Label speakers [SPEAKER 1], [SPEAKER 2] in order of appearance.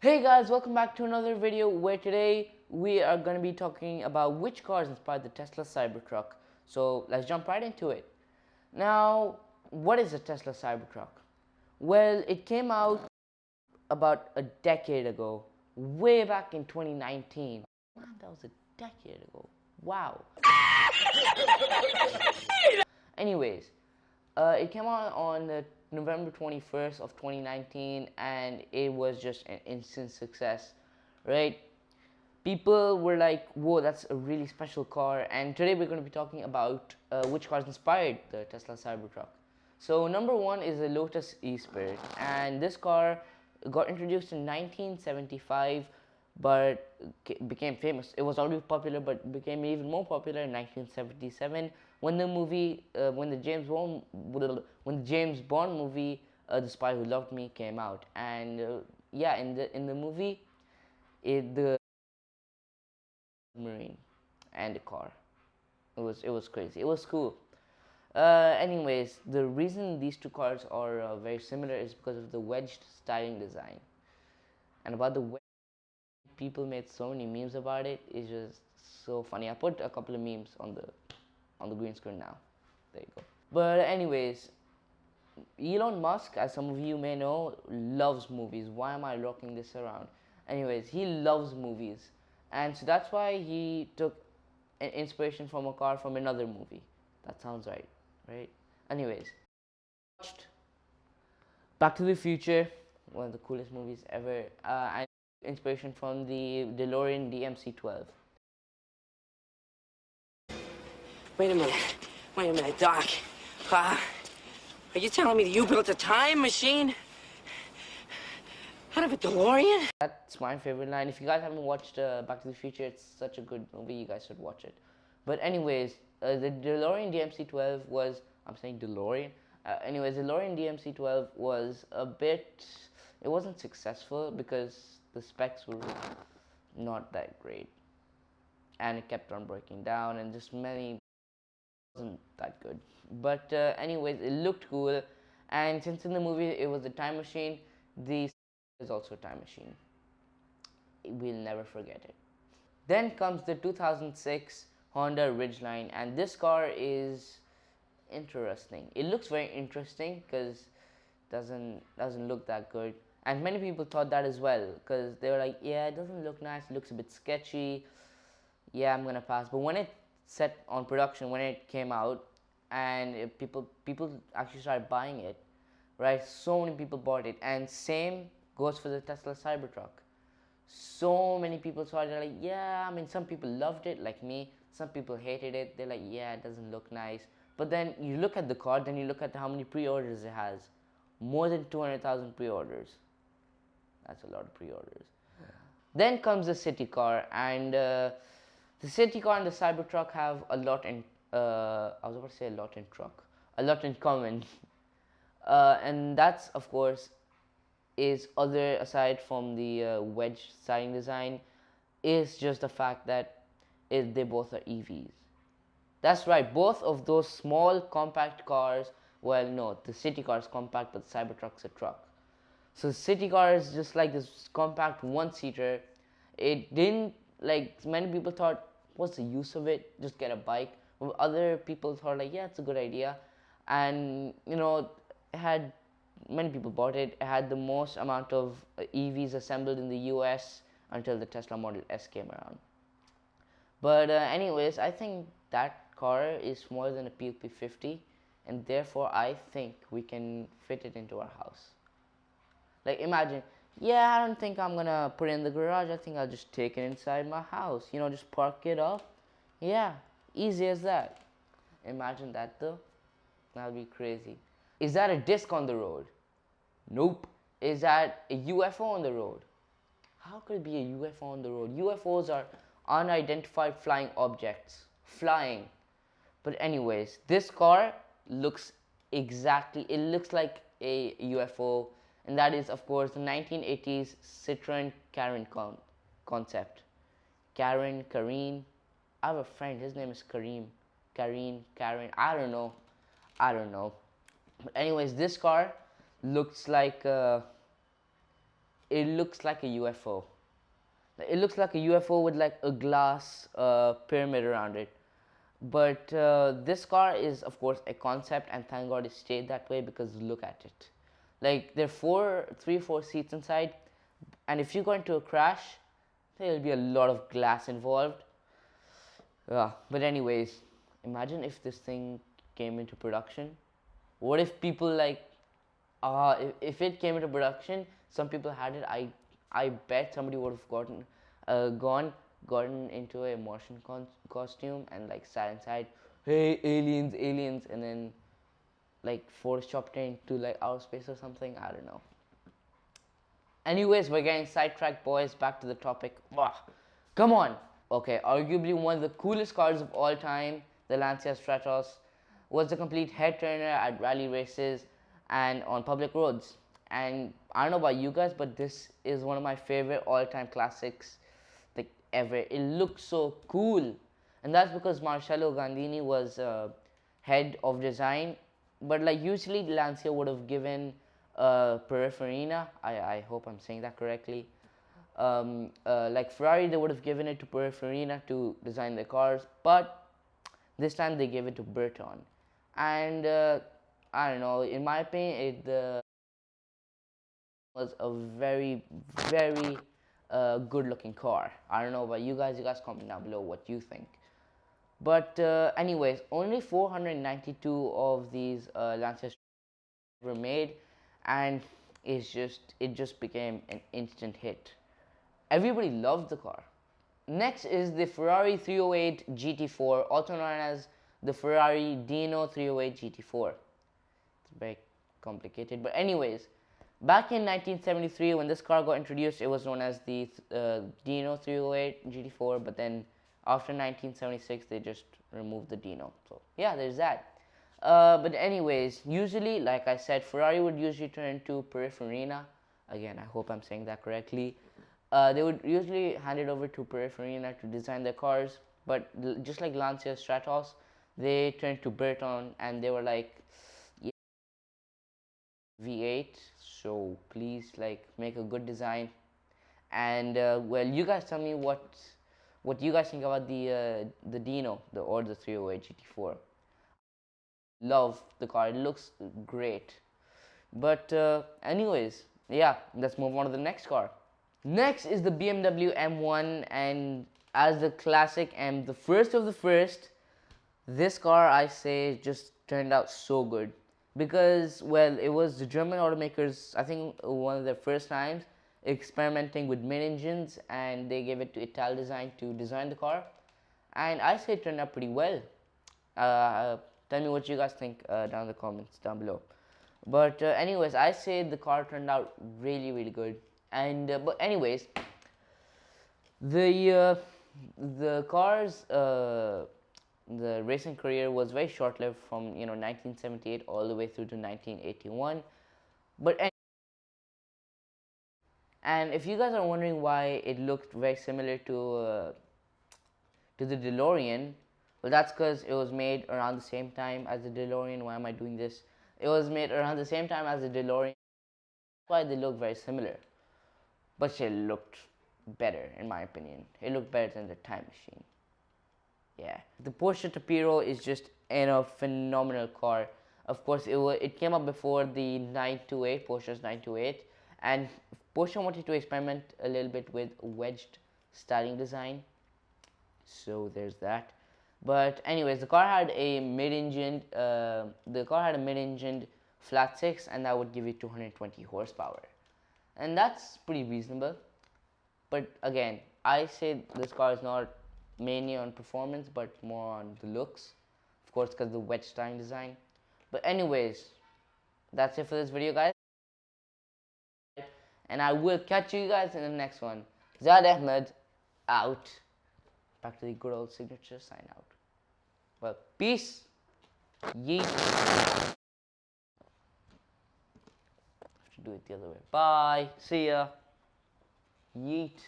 [SPEAKER 1] Hey guys, welcome back to another video where today we are going to be talking about which cars inspired the Tesla Cybertruck. So let's jump right into it. Now, what is a Tesla Cybertruck? Well, it came out about a decade ago, way back in 2019. Man, that was a decade ago. Wow. Anyways, it came out on November 21st of 2019 and it was just an instant success, right? People were like, whoa, that's a really special car. And today we're going to be talking about which cars inspired the Tesla Cybertruck. So number one is the Lotus E-Spirit, and this car got introduced in 1975 but became famous. It was already popular but became even more popular in 1977 when the movie when the James Bond movie The Spy Who Loved Me came out. And yeah, in the movie the marine and the car, it was crazy, it was cool. Anyways, the reason these two cars are very similar is because of the wedged styling design. And about the wedge, people made so many memes about it. It's just so funny. I put a couple of memes on the green screen now. There you go. But anyways, Elon Musk, as some of you may know, loves movies. Why am I rocking this around? Anyways, he loves movies, and so that's why he took an inspiration from a car from another movie. That sounds right, right? Anyways, watched Back to the Future, one of the coolest movies ever, and inspiration from the DeLorean DMC-12.
[SPEAKER 2] Wait a minute, Doc. Are you telling me that you built a time machine out of a DeLorean?
[SPEAKER 1] That's my favorite line. If you guys haven't watched Back to the Future, it's such a good movie. You guys should watch it. But anyways, the DeLorean DMC-12 was, I'm saying DeLorean. Anyways, the DeLorean DMC-12 was a bit, it wasn't successful because the specs were not that great. And it kept on breaking down and just many wasn't that good. But anyways, it looked cool. And since in the movie it was a time machine, the is also a time machine. We'll never forget it. Then comes the 2006 Honda Ridgeline, and this car is interesting. It looks very interesting because doesn't look that good, and many people thought that as well because they were like, yeah, it doesn't look nice, it looks a bit sketchy, yeah, I'm gonna pass. But when it set on production, when it came out and people actually started buying it, right? So many people bought it, and same goes for the Tesla Cybertruck. So many people saw it, they're like, yeah, I mean, some people loved it like me, some people hated it, they're like, yeah, it doesn't look nice. But then you look at the car, then you look at how many pre-orders it has. More than 200,000 pre-orders. That's a lot of pre-orders. Then comes the city car, and the city car and the Cybertruck have a lot in I was about to say a lot in common. And that's, of course, is other aside from the wedge styling design, is just the fact that they both are EVs. That's right, both of those small compact cars, well, no, the city car is compact but the Cybertruck's a truck. So the city car is just like this compact one-seater. It didn't, like, many people thought, what's the use of it, just get a bike. Other people thought like, yeah, it's a good idea. And you know, it had, many people bought it. It had the most amount of EVs assembled in the US until the Tesla Model S came around. But anyways, I think that car is more than a P50, and therefore I think we can fit it into our house. Like, imagine, yeah, I don't think I'm gonna put it in the garage, I think I'll just take it inside my house, you know, just park it up. Yeah, easy as that. Imagine that though. That'll be crazy. Is that a disc on the road? Nope. Is that a UFO on the road? How could it be a UFO on the road? UFOs are unidentified flying objects. Flying. But anyways, this car looks exactly, it looks like a UFO, and that is, of course, the 1980s Citroen Karin concept. Karin. I have a friend, his name is Karim. Karen, I don't know. But anyways, this car looks like it looks like a UFO. It looks like a UFO with like a glass pyramid around it. But this car is, of course, a concept, and thank God it stayed that way, because look at it. Like, there are 3 4 seats inside, and if you go into a crash, there'll be a lot of glass involved. Yeah, but anyways, imagine if this thing came into production. What if people like, if it came into production, some people had it. I bet somebody would have gotten into a Martian costume and like sat inside. Hey, aliens, aliens, and then like photoshopped into like outer space or something. I don't know. Anyways, we're getting sidetracked, boys. Back to the topic. Come on. Okay, arguably one of the coolest cars of all time, the Lancia Stratos, was a complete head turner at rally races and on public roads. And I don't know about you guys, but this is one of my favorite all-time classics, like ever. It looks so cool, and that's because Marcello Gandini was head of design. But like usually, Lancia would have given Pininfarina. I hope I'm saying that correctly. Like Ferrari, they would have given it to Pininfarina to design their cars, but this time they gave it to Berton. And I don't know, in my opinion, it was a very, very good looking car. I don't know about you guys. You guys comment down below what you think. But anyways, only 492 of these Lancia were made, and it just became an instant hit. Everybody loved the car. Next is the Ferrari 308 GT4, also known as the Ferrari Dino 308 GT4. It's very complicated, but anyways, back in 1973 when this car got introduced, it was known as the Dino 308 GT4, but then after 1976 they just removed the Dino. So yeah, there's that. But anyways, usually, like I said, Ferrari would usually turn to Pininfarina. Again, I hope I'm saying that correctly. They would usually hand it over to Pininfarina to design their cars, but just like Lancia Stratos, they turned to Berton, and they were like, yeah, V8, so please like make a good design. And well, you guys tell me what you guys think about the Dino, or the 308 GT4. Love the car, it looks great. But anyways, yeah, let's move on to the next car. Next is the BMW M1, and as the classic and the first of the first, this car, I say, just turned out so good, because, well, it was the German automakers, I think one of their first times experimenting with mid-engines, and they gave it to Ital Design to design the car, and I say it turned out pretty well. Tell me what you guys think down in the comments down below. But anyways, I say the car turned out really, really good. And but anyways, the car's the racing career was very short-lived, from 1978 all the way through to 1981. But and if you guys are wondering why it looked very similar to the DeLorean, well, that's because it was made around the same time as the DeLorean. Why am I doing this? It was made around the same time as the DeLorean. That's why they look very similar. But it looked better, in my opinion. It looked better than the Time Machine. Yeah. The Porsche Tapiro is just a phenomenal car. Of course, it came up before the 928, Porsche's 928. And Porsche wanted to experiment a little bit with wedged styling design. So there's that. But anyways, the car had a mid-engined flat six, and that would give you 220 horsepower, and that's pretty reasonable. But again, I say this car is not mainly on performance, but more on the looks, of course, because the wedge styling design. But anyways, that's it for this video, guys, and I will catch you guys in the next one. Zad Ahmed out. Back to the good old signature sign out. Well, peace. Yeet. I have to do it the other way. Bye. See ya. Yeet.